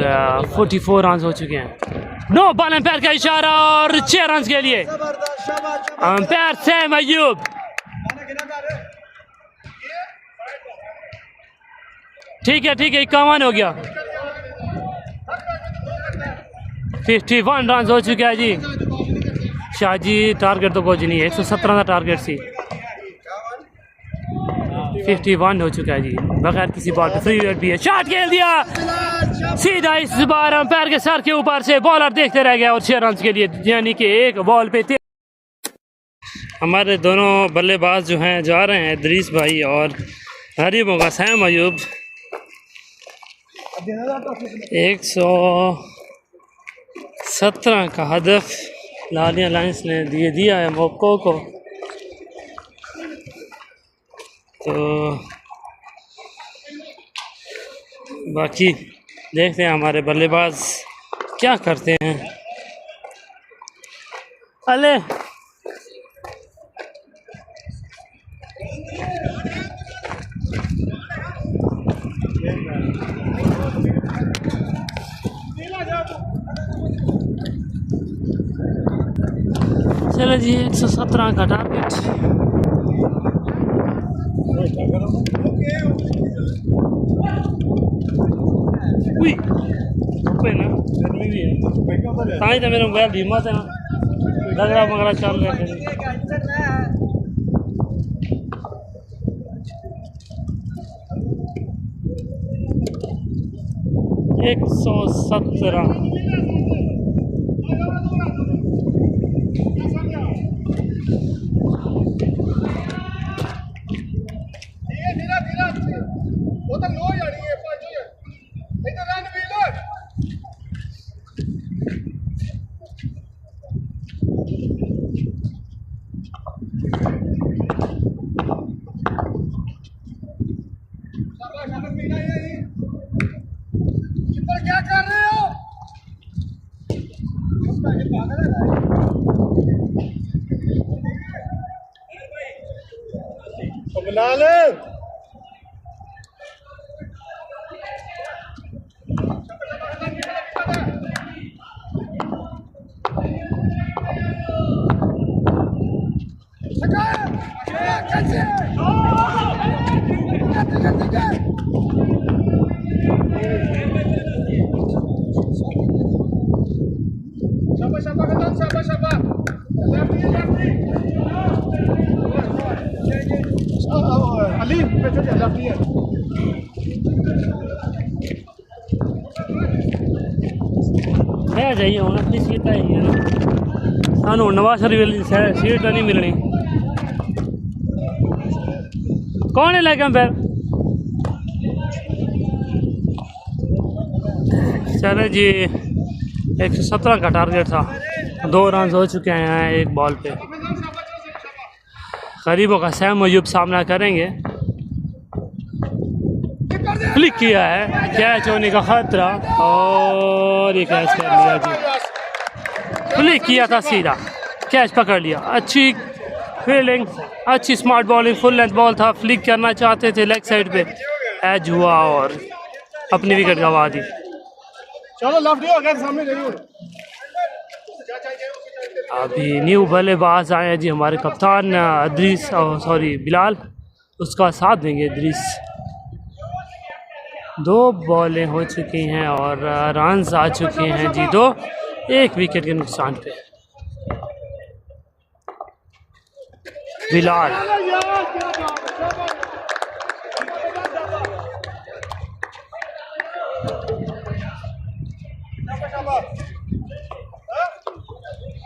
44 run हो चुके हैं। नो बॉल एम्पायर का इशारा और 6 रन के लिए एम्पायर सैम अयूब। ठीक है 51 हो गया। 51 रन हो चुके हैं जी। शाहजी टारगेट तो कुछ नहीं है, 117 का टारगेट सी। 51 हो चुका है जी। बगैर किसी बॉल पे फ्री भी है, शॉट खेल दिया सीधा। इस बार अंपायर के सर के ऊपर से बॉलर देखते रह गया और 6 रन के लिए, यानी कि एक बॉल पे हमारे दोनों बल्लेबाज जो हैं जा रहे हैं, इदरीस भाई और हरीबों का सैम अयूब। 117 का हदफ लालिया लाइंस ने दिया है मोको को। तो बाकी देखते हैं हमारे बल्लेबाज क्या करते हैं। अले चलो जी 117 का टारगेट। ना तो मेरा मोबाइल धीमा था ना, लगरा मगरा चल रहे थे। एक 117 क्या कर रहे हो? है जाइए हूँ अपनी सीट है ना, सानू नवाज शरीफ सीट नहीं मिलनी। कौन है लेकिन फिर चले जी 117 का टारगेट था, 2 रन हो चुके हैं एक बॉल पे। गरीबों का सैम अयूब सामना करेंगे। क्लिक किया है, कैच होने का खतरा और ये कैच कर लिया जी। क्लिक किया था सीधा, कैच पकड़ लिया। अच्छी फील्डिंग, अच्छी smart bowling, full length ball था। फ्लिक करना चाहते थे लेग साइड पे, एज हुआ और अपनी विकेट गंवा दी। चलो सामने अभी न्यू बल्लेबाज आए हैं जी हमारे कप्तान इदरीस, सॉरी बिलाल, उसका साथ देंगे इदरीस। 2 बॉलें हो चुकी हैं और रन्स आ चुके हैं जी 2, 1 विकेट के नुकसान पे। बिलाल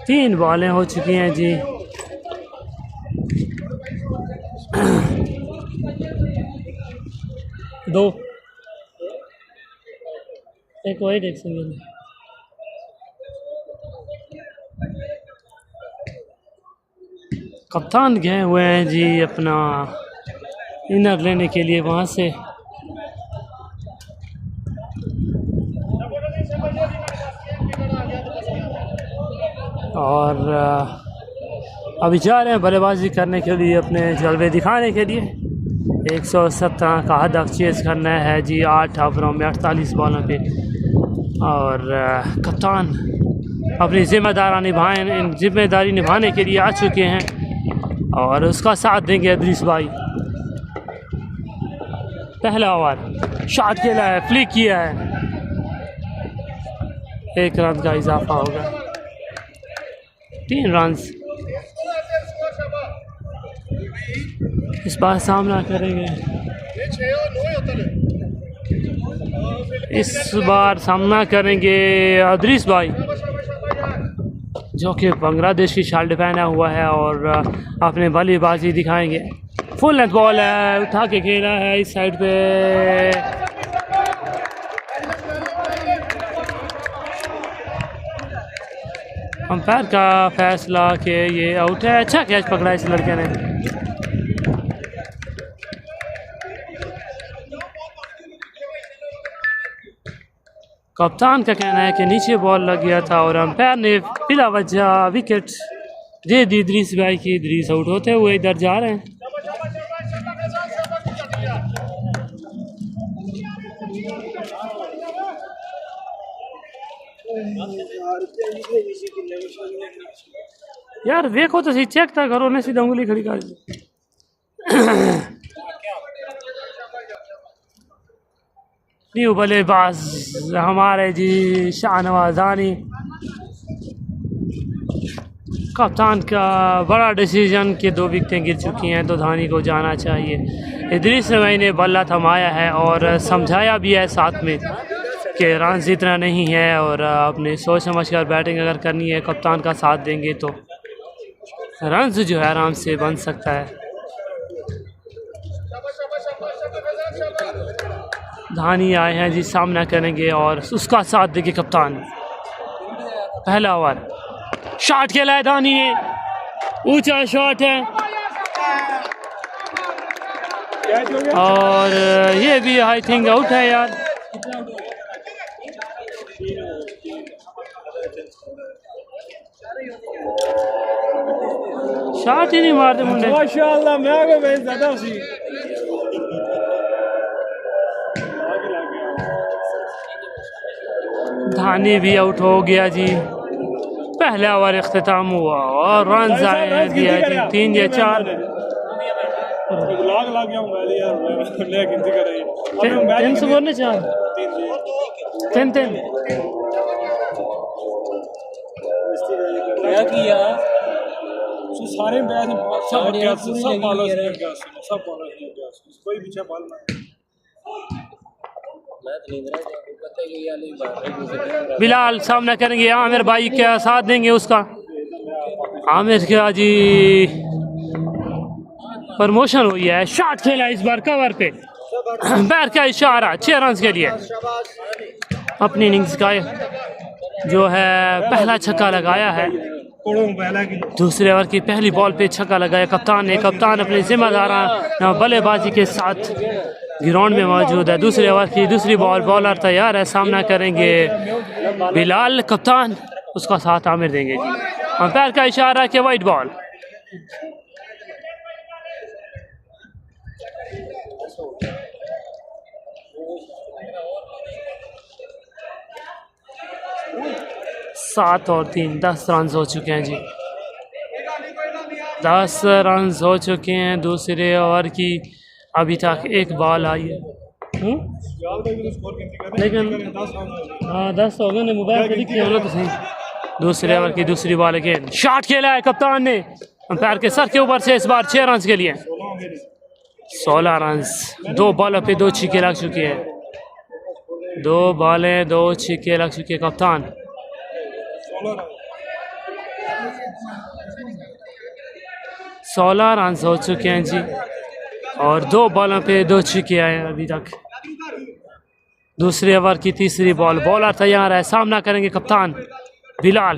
तीन बॉलें हो चुकी हैं जी। दो एक वाइड एक सिंगल। कप्तान गए हुए हैं जी अपना इनर लेने के लिए वहाँ से। और अभी जा रहे हैं बल्लेबाजी करने के लिए, अपने जलवे दिखाने के लिए। 117 का हदफ चेज़ करना है जी 8 ओवरों में 48 बॉलों पे। और कप्तान अपनी जिम्मेदारी निभाने के लिए आ चुके हैं और उसका साथ देंगे इदरीस भाई। पहला ओवर शॉट खेला है, फ्लिक किया है, 1 रन का इजाफा होगा, 3 रन। इस बार सामना करेंगे, इस बार सामना करेंगे इदरीस भाई जो कि बांग्लादेश की शर्ट पहना हुआ है और अपने बल्लेबाजी दिखाएंगे। फुल लेंथ बॉल है, उठा के खेला है इस साइड पे, अंपायर का फैसला कि ये आउट है। अच्छा कैच पकड़ा इस लड़के ने। कप्तान का कहना है कि नीचे बॉल लग गया था और अंपायर ने बिला वजह विकेट दे दी इदरीस भाई की। इदरीस आउट होते हुए इधर जा रहे हैं। यार देखो तो सही, चेक था करो ने, सीधा उंगली खड़ी कर दी। न्यू बल्लेबाज हमारे जी शाहनवाज धानी। कप्तान का बड़ा डिसीजन कि 2 विकेटें गिर चुकी हैं तो धानी को जाना चाहिए। इदरीस भाई ने बल्ला थमाया है और समझाया भी है साथ में कि रन इतना नहीं है और अपने सोच समझ कर बैटिंग अगर करनी है, कप्तान का साथ देंगे तो रन जो है आराम से बन सकता है। धानी आए हैं जी, सामना करेंगे और उसका साथ देंगे कप्तान। पहला ओवर शॉट खेला है धानी ने, ऊंचा शॉट है और ये भी आई थिंक आउट है यार। शॉट ही नहीं मारते मुंडे माशाअल्लाह। मैं आगे मैं ज्यादा सी धानी भी आउट हो गया जी। पहला ओवर इख्तिताम हुआ और रन आए हैं दिया जी 3 या 4। तीन से बोलने 4 3 सारे कोई पीछे बॉल बिलाल सामना करेंगे, आमिर भाई का साथ देंगे उसका। आमिर का जी प्रमोशन हुई है, शॉट खेला इस बार कवर पे, बैर का इशारा 6 रन के लिए। अपनी इनिंग्स का जो है पहला छक्का लगाया है, दूसरे ओवर की पहली बॉल पे छक्का लगाया कप्तान ने। कप्तान अपने जिम्मेदार बल्लेबाजी के साथ ग्राउंड में मौजूद है। दूसरे ओवर की दूसरी बॉल, बॉलर तैयार है, सामना करेंगे बिलाल। कप्तान उसका साथ आमिर देंगे जी। अंपायर का इशारा कि वाइट बॉल। सात और 3 10 रन हो चुके हैं जी, 10 रन हो चुके हैं। दूसरे ओवर की अभी तक 1 बॉल आई है, लेकिन हाँ 10 हो गए, मोबाइल पे लिखे होना तो सही। दूसरे ओवर की दूसरी बॉल अगेन, शॉट खेला है कप्तान ने अंपायर के सर के ऊपर से, इस बार 6 रन के लिए 16 रन। 2 बॉलों पे 2 छक्के लग चुके हैं, 2 बॉलें 2 छक्के लग चुके हैं। कप्तान 16 रन हो चुके हैं जी और 2 बॉलों पे 2 छक्के आए अभी तक। दूसरे ओवर की तीसरी बॉल, बॉलर तैयार है, सामना करेंगे कप्तान बिलाल।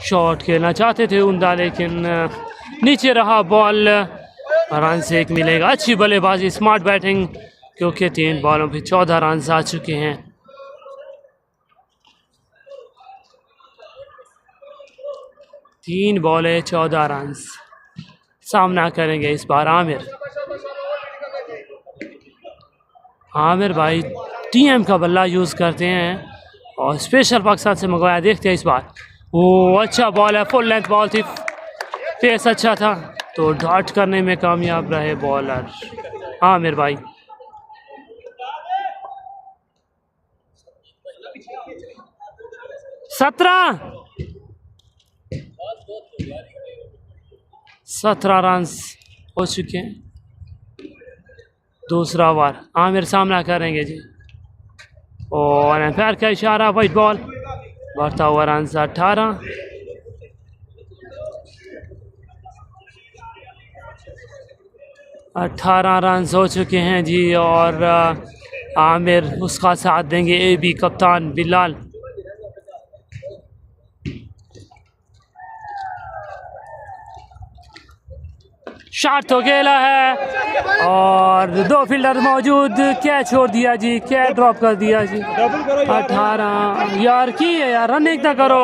शॉट खेलना चाहते थे उमदा, लेकिन नीचे रहा बॉल, रन से 1 मिलेगा। अच्छी बल्लेबाजी, स्मार्ट बैटिंग, क्योंकि 3 बॉलों पे 14 रन आ चुके हैं। तीन बॉलें 14 रन। सामना करेंगे इस बार आमिर। आमिर भाई TM का बल्ला यूज़ करते हैं और स्पेशल पाकिस्तान से मंगवाया। देखते हैं इस बार। वो अच्छा बॉल है, फुल लेंथ बॉल थी, पेस अच्छा था तो डॉट करने में कामयाब रहे बॉलर आमिर भाई। सत्रह रन हो चुके हैं। दूसरा ओवर आमिर सामना करेंगे जी और एम्पायर का इशारा, वाइट बॉल। बढ़ता हुआ रन 18 रन हो चुके हैं जी और आमिर उसका साथ देंगे AB कप्तान बिलाल। शॉट तो खेला है और 2 फील्डर मौजूद, कैच छोड़ दिया जी, कैच ड्रॉप कर दिया जी। 18 यार की है यार, रन एक ना करो,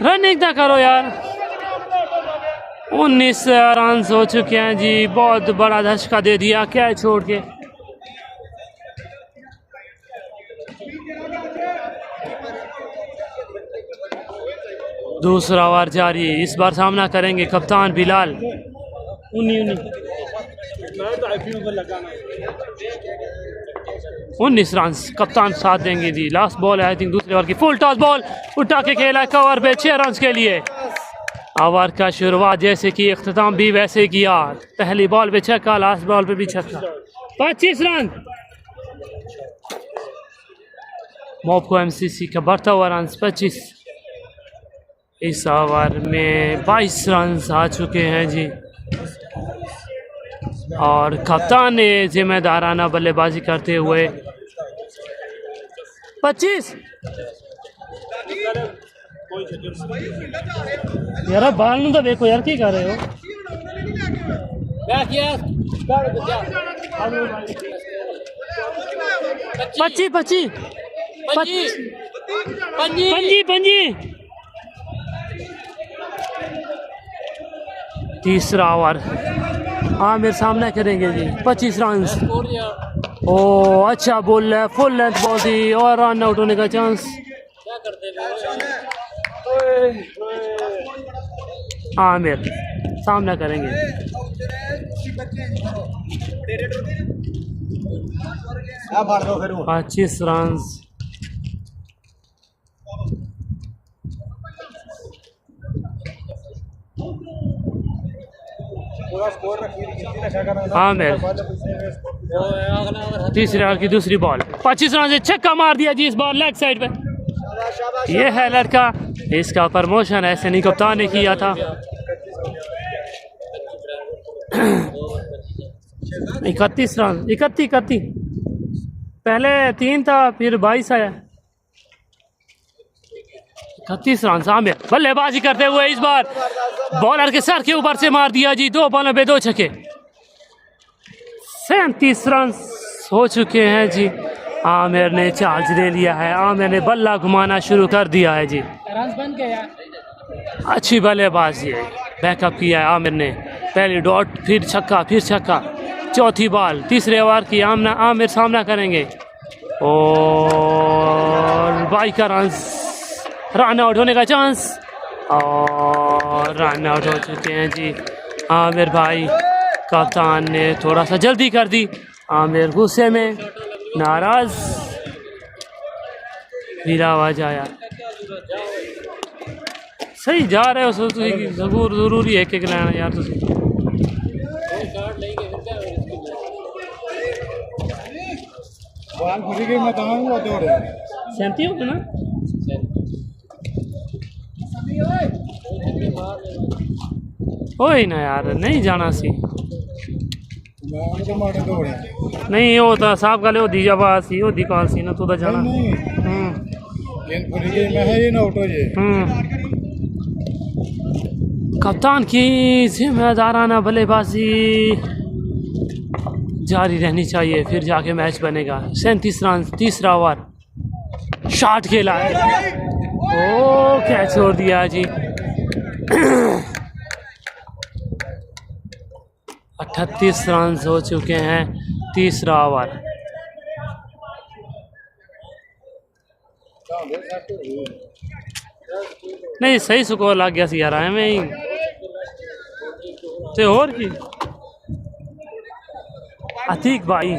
रन एक ना करो यार। 19 रन हो चुके हैं जी, बहुत बड़ा धचका दे दिया कैच छोड़ के। दूसरा ओवर जारी, इस बार सामना करेंगे कप्तान बिलाल। 19 रन कप्तान साथ देंगे जी। लास्ट बॉल है आई थिंक दूसरे ओवर की, फुल टॉस बॉल उठा के खेला कवर पे 6 रन के लिए। ओवर का शुरुआत जैसे कि इख्तिताम भी वैसे किया, पहली बॉल पे छक्का, लास्ट बॉल पे भी छक्का। 25 रन मोपको MCC का बढ़ता हुआ रन 25। इस ओवर में 22 रन आ चुके हैं जी और कप्तान ने जिम्मेदाराना बल्लेबाजी करते हुए 25। यार बाल तो देखो यार, क्या कर रहे हो? 25 तीसरा ओवर आमिर सामना करेंगे जी। 25 रन। ओ अच्छा बॉल है, फुल लेंथ बॉल थी और रन आउट होने का चांस। आमिर सामना करेंगे। 25 रन। आमिर तीसरे ओवर की दूसरी बॉल, 25 रन से छक्का मार दिया जी इस बार लेग साइड पे। ये है लड़का, इसका प्रमोशन ऐसे नहीं कप्तान ने किया था। 31 रन, 31 पहले 3 था फिर 22 आया। 31 रन। आमिर बल्लेबाजी करते हुए इस बार बॉलर के सर के ऊपर से मार दिया जी, 2 बॉलों पे 2 छक्के। 37 रन हो चुके हैं जी। आमिर ने चार्ज ले लिया है, आमिर ने बल्ला घुमाना शुरू कर दिया है जी। अच्छी बल्लेबाजी है, बैकअप किया है आमिर ने। पहली डॉट, फिर छक्का, फिर छक्का। चौथी बॉल तीसरे ओवर की आमिर सामना करेंगे और 22 का रन आउट होने का चांस और रन आउट हो चुके हैं जी आमिर भाई। कप्तान ने थोड़ा सा जल्दी कर दी, आमिर गुस्से में नाराज, फिर आवाज आया। सही जा रहे हो जरूरी है कि लेना यार तुम। सहमती हो ना? ओए ना यार, नहीं जाना सी नहीं होता साहब का ले दी जब सी हो दी कॉल सी ना तू तो जाना। कप्तान की जिम्मेदाराना बल्लेबाजी जारी रहनी चाहिए, फिर जाके मैच बनेगा। 37 रन, तीसरा ओवर, शॉट खेला है, ओ कैच छोड़ दिया जी। 38 रन हो चुके हैं तीसरा ओवर। नहीं सही स्कोर लग गया सी यार एवं ही तो और की अतीक भाई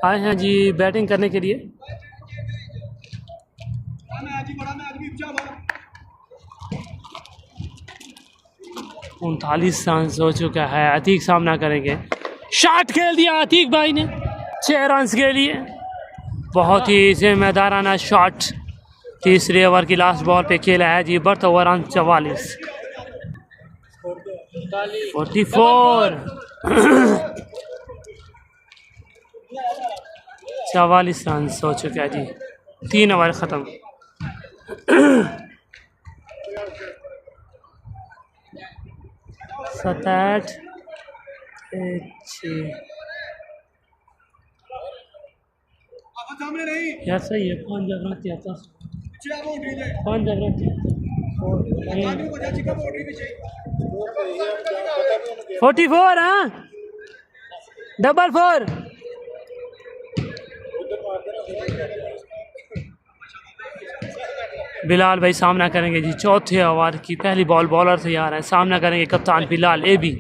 आए हैं जी बैटिंग करने के लिए। 39 रन हो चुका है। अतीक सामना करेंगे। शॉट खेल दिया अतीक भाई ने 6 रन के लिए। बहुत ही जिम्मेदाराना शॉट तीसरे ओवर की लास्ट बॉल पे खेला है जी। बर्थ ओवर रन 44 44 44 रन हो चुका है जी। 3 ओवर ख़त्म। सताठ यार सही है। 5 जब रखती है 5 जब रखती 44 हाँ 44 बिलाल भाई सामना करेंगे जी। चौथे ओवर की पहली बॉल बॉलर तैयार है। सामना करेंगे कप्तान बिलाल ए बी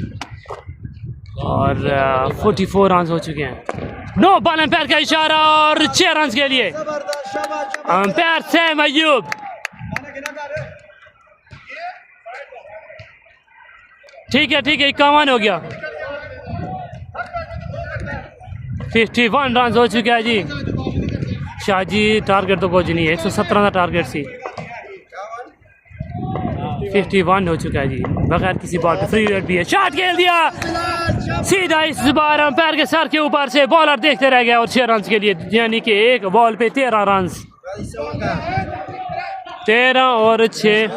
और 44 रन हो चुके हैं। नो बॉल एम्पायर का इशारा और 6 रन के लिए एम्पायर सैम अयूब। ठीक है 51 हो गया। 51 रन हो चुके हैं जी। शाहजी टारगेट तो कुछ नहीं है 117 का टारगेट सी। 51 हो चुका है जी। बगैर किसी बॉल पे फ्री रेट भी है। शॉट खेल दिया सीधा इस बार अंपायर के सर के ऊपर से। बॉलर देखते रह गया और 6 रन के लिए यानी कि एक बॉल पे 13 रन। 13 और 6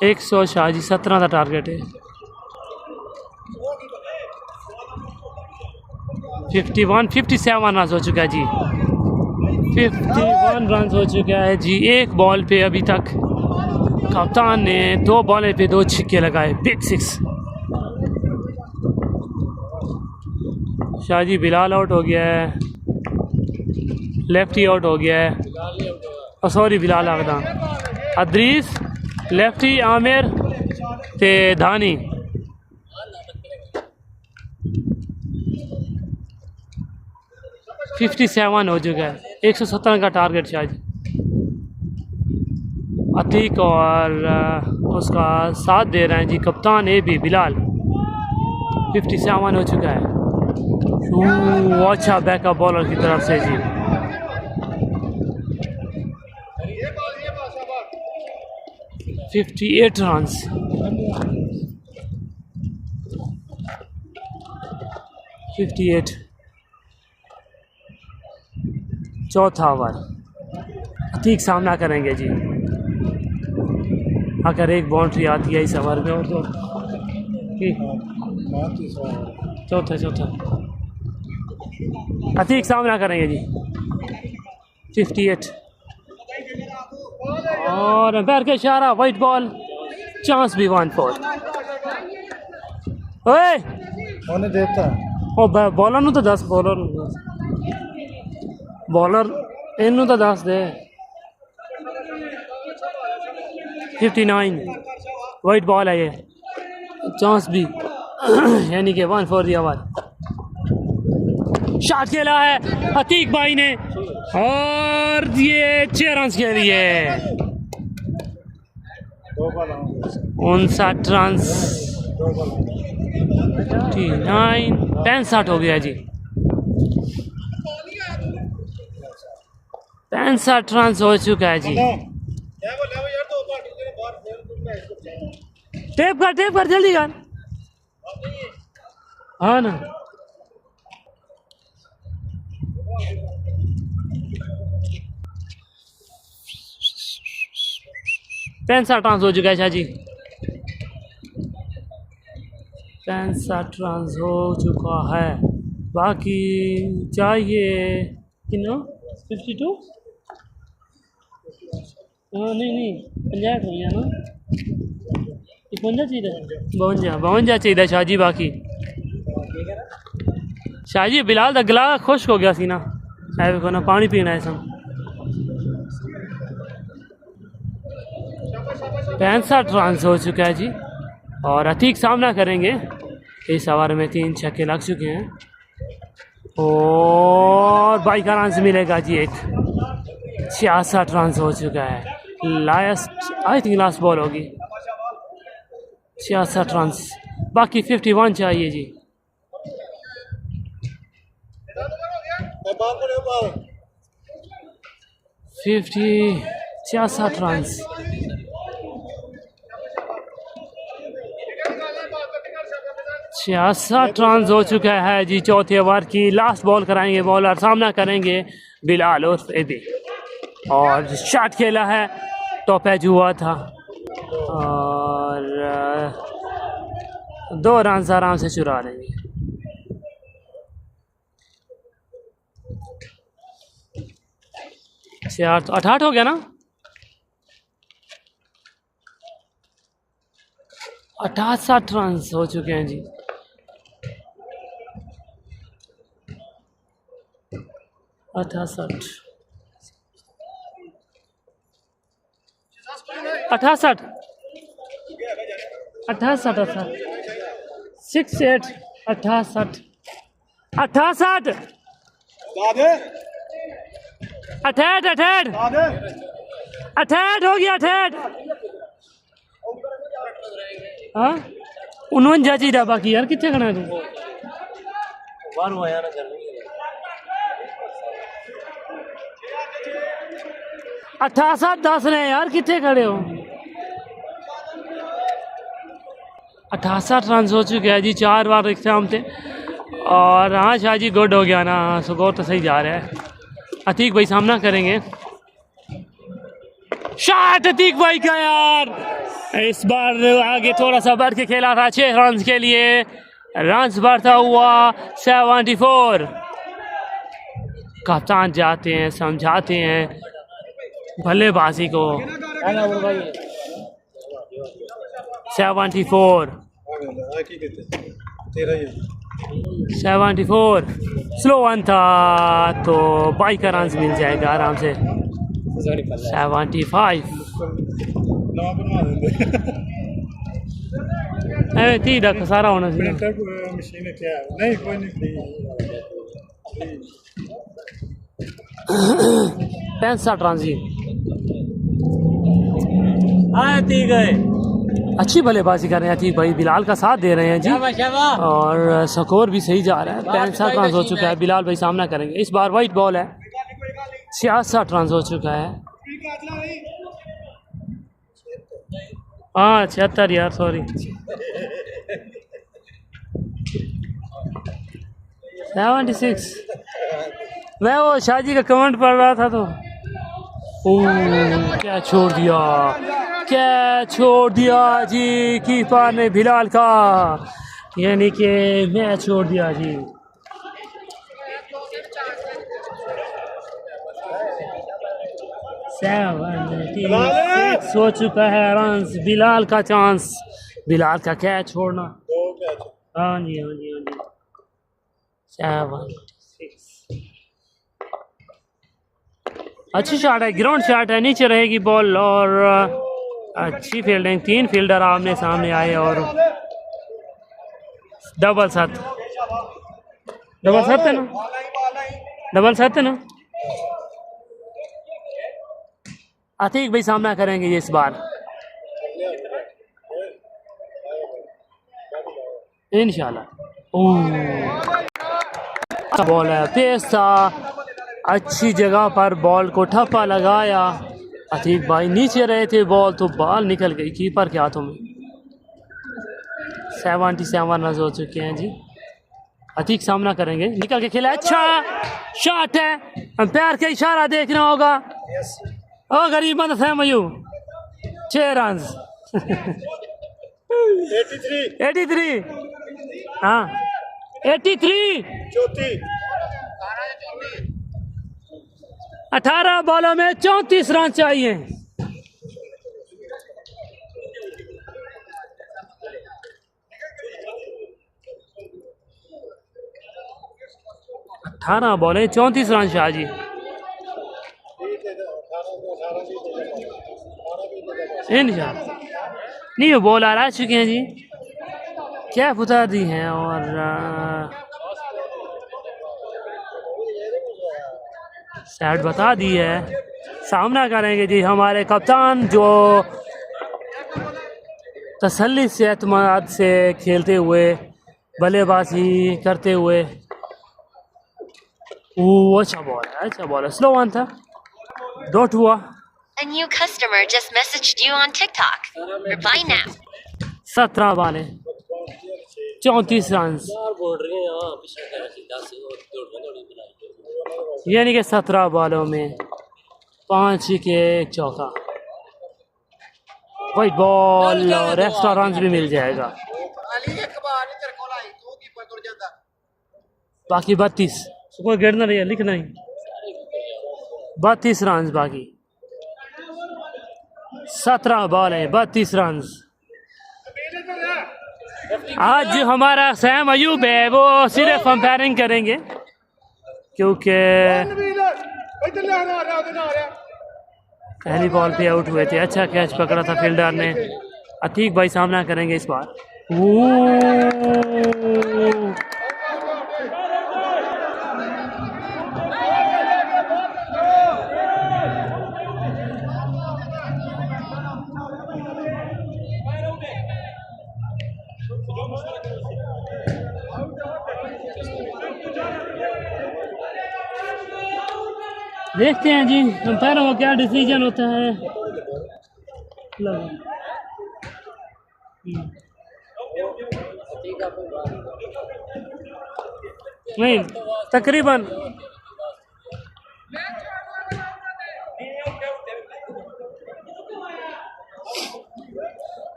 100 शाहजी 17 का टारगेट है। 57 रन हो चुका है जी। 51 रन हो चुका है जी। एक बॉल पे अभी तक कप्तान ने 2 बॉलें पे 2 छक्के लगाए। बिग 6। शाहजी बिलाल आउट हो गया है। लेफ्टी आउट हो गया है। सॉरी बिलाल आगदा अदरीस लेफ्टी आमिर ते धानी। $57 हो चुका है। 117 का टारगेट शायद। अतीक और उसका साथ दे रहे हैं जी कप्तान ए बी बिलाल। 57 हो चुका है। अच्छा बैकअप बॉलर की तरफ से जी। $58 रन। चौथा ओवर अतीक सामना करेंगे जी। अगर एक बाउंड्री आती है इस ओवर में और तो चौथा अतीक सामना करेंगे जी। 58 और बैर के इशारा वाइट बॉल। चांस भी 1-4। ओए देता ओ बॉलर नूं तो 10 बॉलर इनू तो 10 दे। 59 वाइट बॉल है ये। चांस भी यानी कि 1-4 दिया ओवर। शॉट खेला है अतीक भाई ने और ये 6 रन के लिए। 59 रन 65 हो गया जी। 65 रन हो चुका है जी। टेप कर जल्दी कर। हाँ ना 65 रन हो चुका है शाह जी। 65 रन हो चुका है। बाकी चाहिए कितना 52। हाँ नहीं 50 हो गया ना। 52 चाहिए 52 चाहिए शाह जी। बाकी शाह जी बिलाल दा गला खुश्क हो गया सी ना, ऐ को ना पानी पीना है सब। 65 रन हो चुका है जी, और अतीक सामना करेंगे। इस ओवर में 3 छक्के लग चुके हैं और 22 रन मिलेगा जी एक। 66 रन हो चुका है, last I think last ball होगी। 66 रन, बाकी 51 चाहिए जी। 66 रन, 66 रन हो चुका है जी। चौथे ओवर की लास्ट बॉल कराएंगे, बॉलर सामना करेंगे बिलाल उर्फ एबी, और शॉट खेला है, टॉप एज हुआ था और 2 रन आराम से चुरा लेंगे। चार तो 68 हो गया ना, 68 रन हो चुके हैं जी। 68 68 68 68 68 68 68 हो गया। 68 हाँ 49 चाहिए बाकी यार, कितने खड़ा तू? 68 10 ने यार, कितने खड़े हो? 68 रन हो चुके हैं जी, 4 बार इख्तियाम थे। और हाँ शाह जी गुड हो गया ना, स्कोर तो सही जा रहा है। अतीक भाई सामना करेंगे, शॉट अतीक भाई का यार, इस बार आगे थोड़ा सा बढ़ के खेला था 6 रन के लिए, रन बढ़ता हुआ 74। कप्तान जाते हैं, समझाते हैं बल्लेबाजी को। 74 74 स्लो वन था तो 22 का रन मिल जाएगा आराम से। 75 ठीक है, सारा होना चाहिए। मशीन क्या है? नहीं कोई नहीं। 65 रन जी, ठीक है। अच्छी बल्लेबाजी कर रहे हैं अतीक भाई, बिलाल का साथ दे रहे हैं जी, और स्कोर भी सही जा रहा है। 65 रन हो चुका है, बिलाल भाई सामना करेंगे। इस बार वाइट बॉल है, 66 रन हो चुका है। हाँ 76 यार, सॉरी 76। मैं वो शाहजी का कमेंट पढ़ रहा था तो क्या छोड़ दिया, क्या छोड़ दिया जी कीपर ने बिलाल का, यानी कि मैच छोड़ दिया जी। सो चुका है रन, बिलाल का चांस, बिलाल का कैच छोड़ना। हाँ जी हाँ जी हाँ जी। 76 अच्छी शॉट है, ग्राउंड शॉट है, नीचे रहेगी बॉल, और अच्छी फील्डिंग। 3 फील्डर आमने सामने आए और डबल 7 है ना, डबल 7 है ना। अतीक भाई सामना करेंगे ये इस बार इंशाल्लाह। बॉल है, तेज था, अच्छी जगह पर बॉल को ठप्पा लगाया। अतीक भाई नीचे रहे थे, बॉल तो बॉल निकल गई कीपर के हाथों में। 77 रन हो चुके हैं जी। अतीक सामना करेंगे, निकल के खेला, अच्छा शॉट है, पैर का इशारा देखना होगा। ओ गरीब बंद है मयू, 6 रन। 83 हाँ 83 18 बॉलों में 34 रन चाहिए। 18 बॉलें 34 रन शाह जी। नहीं वो बॉल आ चुके हैं जी, क्या बता दी हैं और सेट बता दी है। सामना करेंगे जी हमारे कप्तान जो तसल्ली से एतमाद से खेलते हुए बल्लेबाजी करते हुए। अच्छा बॉल है, स्लो वन था, डॉट हुआ। A new customer just messaged you on TikTok. Reply now. 17 बालें 34 रन, यानी कि 17 बालों में 5 के चौका। वाइट बॉल और एक्स्ट्रा रन भी मिल जाएगा। बाकी 32, कोई गिरना नहीं है, लिखना ही 32 रन बाकी। 17 बॉल है 32 रन। आज हमारा सैम अयूब है, वो सिर्फ अंपायरिंग करेंगे क्योंकि पहली बॉल पे आउट हुए थे। अच्छा कैच पकड़ा था फील्डर ने। अतीक भाई सामना करेंगे इस बार। देखते हैं जी अंपायरों का क्या डिसीजन होता है। नहीं तकरीबन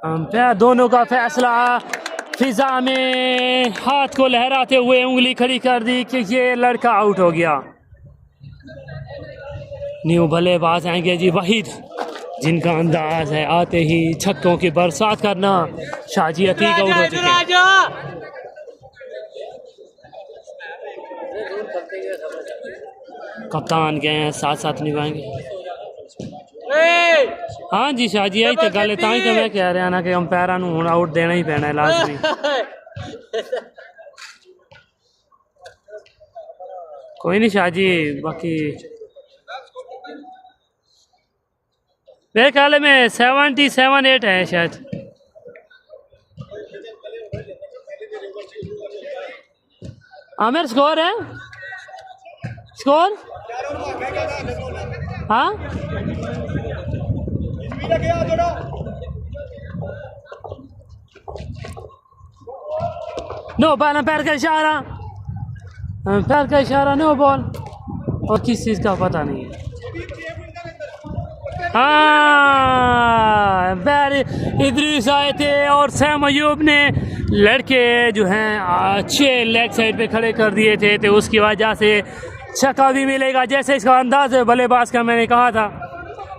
अंपायर दोनों का फैसला फिजा में हाथ को लहराते हुए उंगली खड़ी कर दी कि ये लड़का आउट हो गया। न्यू बल्लेबाज आएंगे जी वहीद, जिनका अंदाज है आते ही छक्कों की बरसात करना। शाहजी अतीक आउट हो चुके हैं। कप्तान गए हैं, साथ साथ निभाएंगे। हाँ जी शाहजी आई तो गल तां ही तो मैं कह रहा ना कि अंपायरां नूं हुण आउट देना ही पैना है लाजमी। कोई नहीं शाहजी, बाकी मेरे ख्याल में 77-8 है शायद। आमिर स्कोर है, स्कोर हाँ नो बॉल, अंपायर का इशारा, अंपायर का इशारा, नो बॉल। और किस चीज़ का पता नहीं है। हाँ इदरीस आए थे और सैम अयूब ने लड़के जो हैं अच्छे लेग साइड पे खड़े कर दिए थे, तो उसकी वजह से छक्का भी मिलेगा। जैसे इसका अंदाज है बल्लेबाज का, मैंने कहा था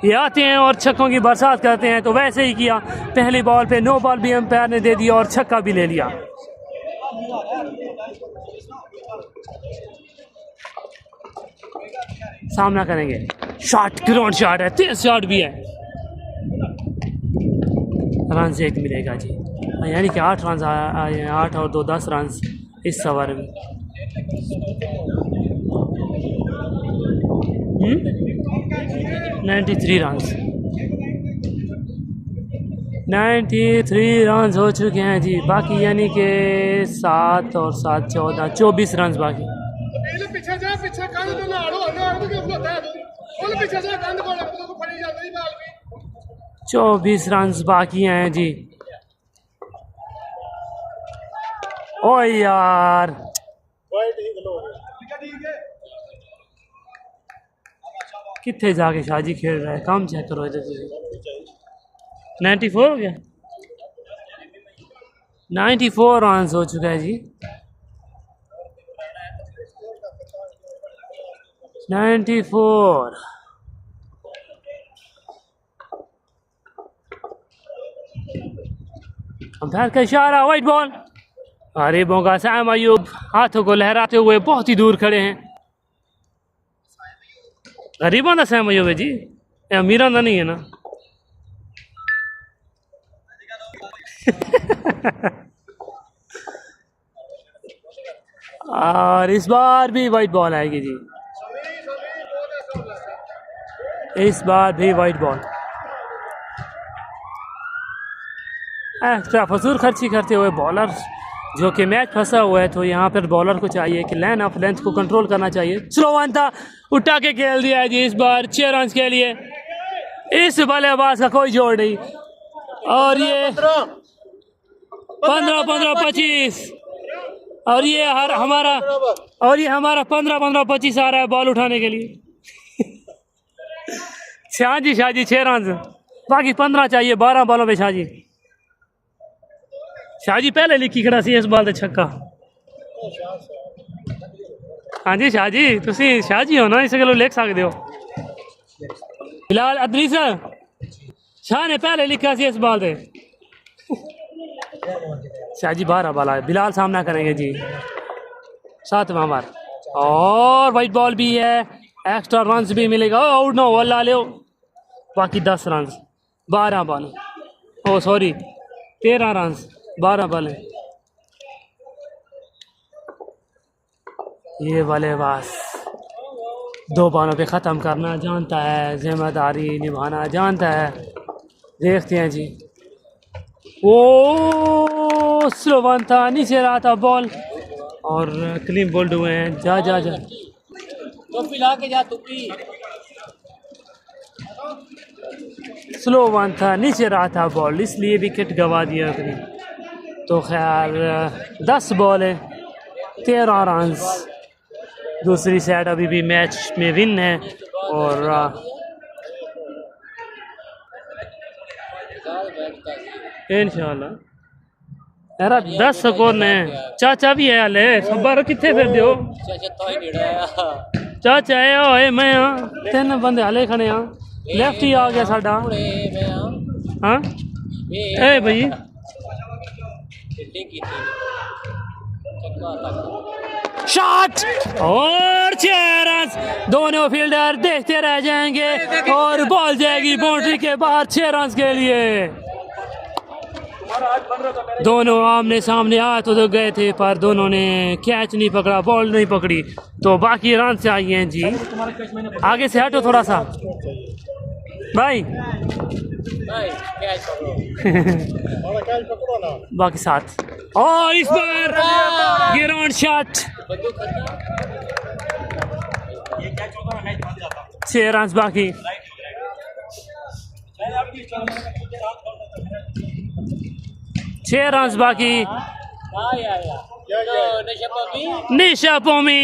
ये आते हैं और छक्कों की बरसात करते हैं, तो वैसे ही किया। पहली बॉल पे नो बॉल भी अंपायर ने दे दिया और छक्का भी ले लिया। सामना करेंगे, शॉट ग्राउंड शॉट है, तेज शॉट भी है। रन से 1 मिलेगा जी, यानी कि 8 रन आए हैं, 8 और 2 10 रन इस ओवर में। 93 रन, 93 रन हो चुके हैं जी। बाकी यानी कि 7 और 7 14 24 रन बाकी। 24 रन बाकी हैं जी। ओ यार कितने जाके शाहजी खेल रहा है, काम चेक करो इधर। 94 हो गया, 94 रन हो चुका है जी। 94। अंपायर का इशारा, वाइट बॉल। अरे बोगा सैम अयूब हाथों को लहराते हुए बहुत ही दूर खड़े हैं। गरीबों का सहम हो जी, अमीर का नहीं है ना। और इस बार भी वाइट बॉल आएगी जी, इस बार भी वाइट बॉल। एक्स्ट्रा फजूल खर्ची करते हुए बॉलर जो कि मैच फंसा हुआ है, तो यहाँ पर बॉलर को चाहिए कि लाइन ऑफ लेंथ को कंट्रोल करना चाहिए। स्लो वन था, उठा के खेल दिया है जी इस बार 6 रन के लिए। इस बल्लेबाज का कोई जोड़ नहीं। और ये 15-15-25 और ये हमारा 15-15-25 आ रहा है बॉल उठाने के लिए। शाहजी 6 रन, बाकी 15 चाहिए 12 बॉलों पे। शाहजी पहले लिखी खड़ा सी इस बॉल से छक्का। हाँ जी शाहजी, तुसी शाहजी हो ना, इस गलो लिख सकते हो। बिलाल अदरीस शाह ने पहले लिखा सी इस बॉल से। शाहजी 12 बॉल है, बिलाल सामना करेंगे जी 7वां बार। और वाइट बॉल भी है, एक्स्ट्रा रन भी मिलेगा। आउट ना हो अल्लाह ले, बाकी 10 रन 12 बॉल, ओ सॉरी 13 रन 12 बॉल। ये बल्लेबाज 2 बॉलों पे ख़त्म करना जानता है, जिम्मेदारी निभाना जानता है। देखते हैं जी, वो स्लो वन था, नीचे रहा था बॉल और क्लीन बोल्ड हुए हैं। जा टोपी ला के जा, टोपी। स्लो वन था, नीचे रहा था बॉल, इसलिए विकेट गवा दिया अपनी। तो खैर 10 बॉल है 13 रन। दूसरी साइड अभी भी मैच में विन है। और इंशाल्लाह यार 10 स्कोर ने। चाचा भी है हाले, खबर कितने फिर दियो चाचा है ओए मैं हाँ, 3 बंदे हाले खड़े हाँ। लेफ्ट ही आ गया साडा। हाँ ए भाई शॉट और 6 रन। दोनों फील्डर देखते रह जाएंगे और बॉल जाएगी बाउंड्री के बाहर 6 रन के लिए। दोनों आमने सामने आ तो गए थे, पर दोनों ने कैच नहीं पकड़ा, बॉल नहीं पकड़ी, तो बाकी रन से आई हैं जी। आगे से हटो थोड़ा सा भाई। बाकी 7 और इस बार ग्राउंड शॉट 6 रन बाकी। छह रन बाकी। निशा पोमी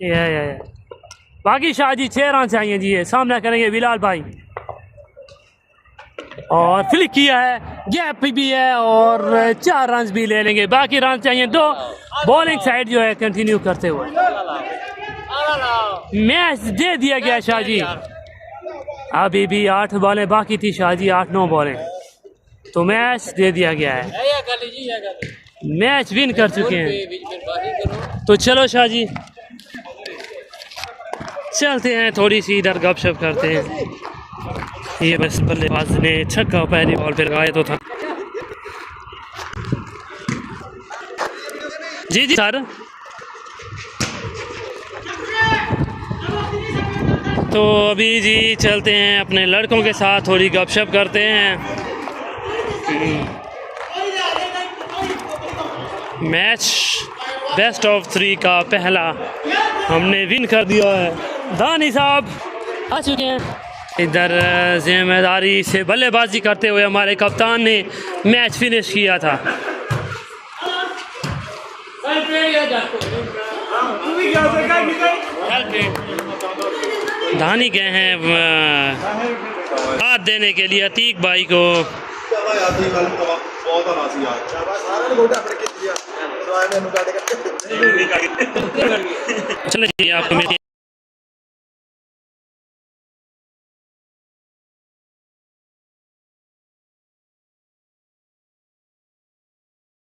या बाकी शाहजी 6 रन चाहिए जी। ये सामना करेंगे बिलाल भाई। और फ्लिक किया है, गैप भी है और 4 रन भी ले लेंगे। बाकी रन चाहिए 2। बॉलिंग साइड जो है कंटिन्यू करते हुए मैच दे दिया गया शाहजी। अभी भी 8 बॉलें बाकी थी शाहजी, 8-9 बॉलें, तो मैच दे दिया गया है। मैच विन कर चुके हैं। तो चलो शाहजी चलते हैं, थोड़ी सी इधर गपशप करते हैं। ये बस बल्लेबाज ने छक्का पहली बॉल पे लगाया तो था। जी जी सर। तो अभी जी चलते हैं अपने लड़कों के साथ, थोड़ी गपशप करते हैं। मैच बेस्ट ऑफ 3 का पहला हमने विन कर दिया है। दानी साहब आ चुके हैं इधर। जिम्मेदारी से बल्लेबाजी करते हुए हमारे कप्तान ने मैच फिनिश किया था। धानी गए हैं साथ देने के लिए अतीक भाई को। चलिए आपको